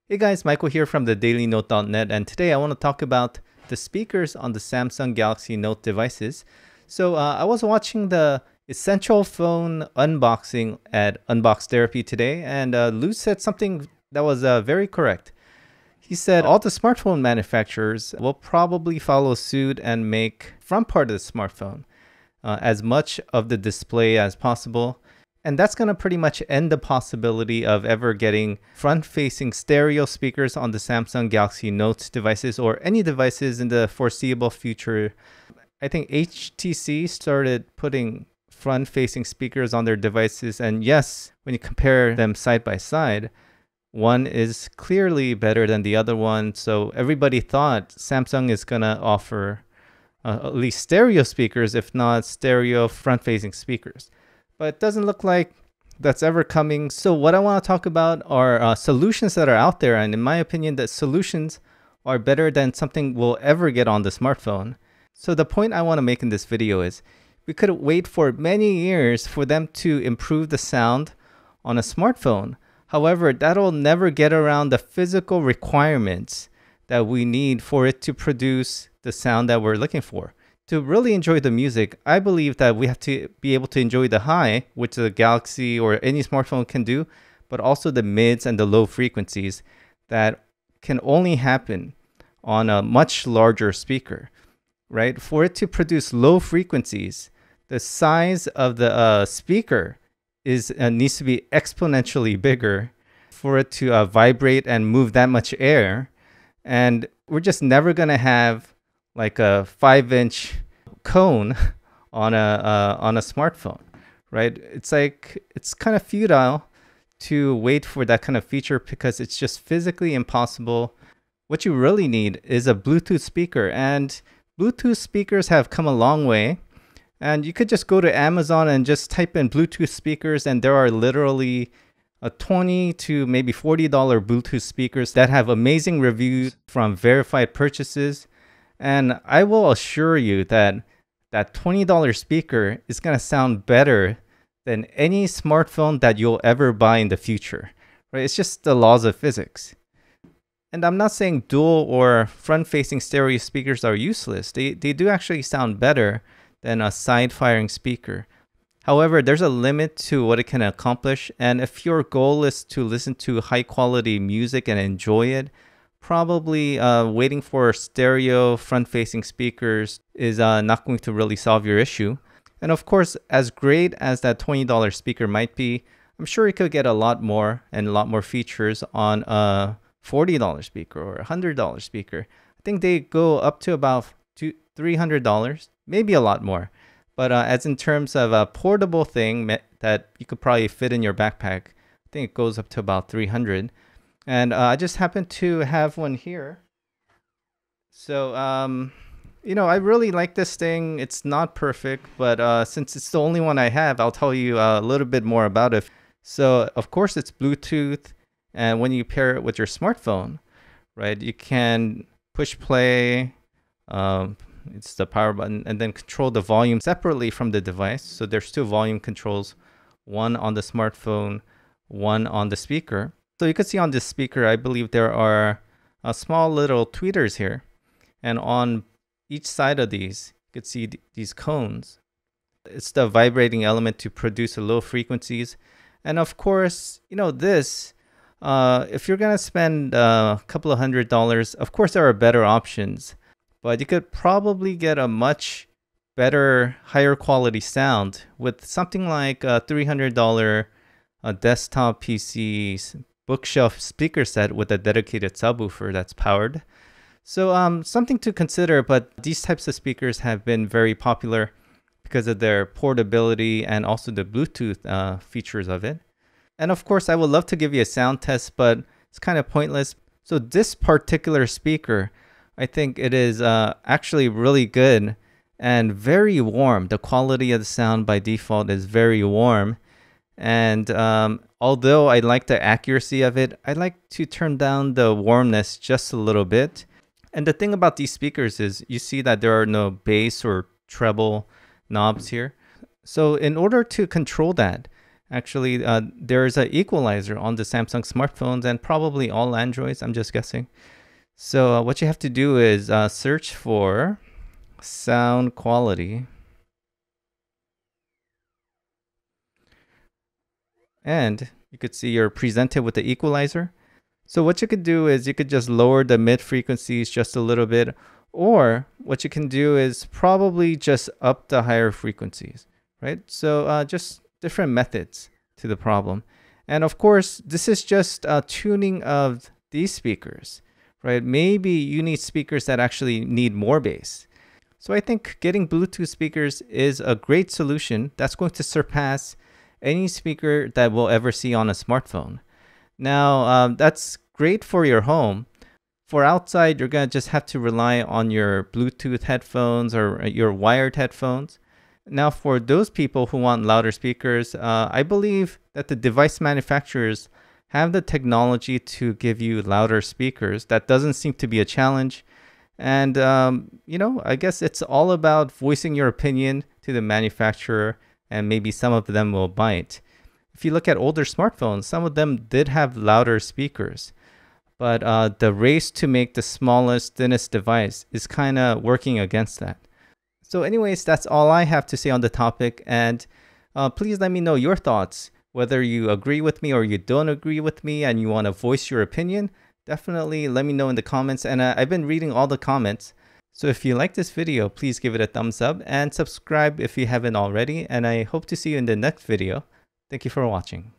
Hey guys, Michael here from the dailynote.net, and today I want to talk about the speakers on the Samsung Galaxy Note devices. I was watching the Essential Phone unboxing at Unbox Therapy today, and Lou said something that was very correct. He said all the smartphone manufacturers will probably follow suit and make front part of the smartphone as much of the display as possible. And that's going to pretty much end the possibility of ever getting front-facing stereo speakers on the Samsung Galaxy Note devices or any devices in the foreseeable future. I think HTC started putting front-facing speakers on their devices. And yes, when you compare them side by side, one is clearly better than the other one. So everybody thought Samsung is going to offer at least stereo speakers, if not stereo front-facing speakers. But it doesn't look like that's ever coming. So what I want to talk about are solutions that are out there. And in my opinion, the solutions are better than something we'll ever get on the smartphone. So the point I want to make in this video is we could wait for many years for them to improve the sound on a smartphone. However, that'll never get around the physical requirements that we need for it to produce the sound that we're looking for. To really enjoy the music, I believe that we have to be able to enjoy the high, which the Galaxy or any smartphone can do, but also the mids and the low frequencies that can only happen on a much larger speaker, right? For it to produce low frequencies, the size of the speaker needs to be exponentially bigger for it to vibrate and move that much air. And we're just never going to have like a 5-inch cone on a smartphone, right? It's kind of futile to wait for that kind of feature because it's just physically impossible. What you really need is a Bluetooth speaker, and Bluetooth speakers have come a long way. And you could just go to Amazon and just type in Bluetooth speakers, and there are literally $20 to maybe $40 Bluetooth speakers that have amazing reviews from verified purchases. And I will assure you that that $20 speaker is going to sound better than any smartphone that you'll ever buy in the future, right? It's just the laws of physics. And I'm not saying dual or front-facing stereo speakers are useless. They do actually sound better than a side-firing speaker. However, there's a limit to what it can accomplish. And if your goal is to listen to high-quality music and enjoy it, probably waiting for stereo front-facing speakers is not going to really solve your issue. And of course, as great as that $20 speaker might be, I'm sure you could get a lot more and a lot more features on a $40 speaker or a $100 speaker. I think they go up to about $300, maybe a lot more. But as in terms of a portable thing that you could probably fit in your backpack, I think it goes up to about $300. And I just happen to have one here. So, I really like this thing. It's not perfect, but since it's the only one I have, I'll tell you a little bit more about it. So, of course, it's Bluetooth. And when you pair it with your smartphone, right, you can push play. It's the power button, and then control the volume separately from the device. So there's two volume controls, one on the smartphone, one on the speaker. So you can see on this speaker, I believe there are small little tweeters here. And on each side of these, you can see these cones. It's the vibrating element to produce the low frequencies. And of course, this, if you're going to spend a couple of $100, of course, there are better options. But you could probably get a much better, higher quality sound with something like a $300 desktop PC bookshelf speaker set with a dedicated subwoofer that's powered. So something to consider, but these types of speakers have been very popular because of their portability and also the Bluetooth features of it. And of course, I would love to give you a sound test, but it's kind of pointless. So this particular speaker, I think it is actually really good and very warm. The quality of the sound by default is very warm. And although I like the accuracy of it, I like to turn down the warmness just a little bit. And the thing about these speakers is you see that there are no bass or treble knobs here. So in order to control that, Actually, there's an equalizer on the Samsung smartphones and probably all Androids, I'm just guessing. So what you have to do is search for sound quality. And you could see you're presented with the equalizer. So what you could do is you could just lower the mid frequencies just a little bit, or what you can do is probably just up the higher frequencies, right? So just different methods to the problem. And of course, this is just tuning of these speakers, right? Maybe you need speakers that actually need more bass. So I think getting Bluetooth speakers is a great solution that's going to surpass any speaker that we'll ever see on a smartphone. Now, that's great for your home. For outside, you're going to just have to rely on your Bluetooth headphones or your wired headphones. Now, for those people who want louder speakers, I believe that the device manufacturers have the technology to give you louder speakers. That doesn't seem to be a challenge. And, I guess it's all about voicing your opinion to the manufacturer, and maybe some of them will buy it. If you look at older smartphones, some of them did have louder speakers. But the race to make the smallest, thinnest device is kind of working against that. So anyways, that's all I have to say on the topic. And please let me know your thoughts. Whether you agree with me or you don't agree with me and you want to voice your opinion, definitely let me know in the comments. And I've been reading all the comments. So if you like this video, please give it a thumbs up and subscribe if you haven't already. And I hope to see you in the next video. Thank you for watching.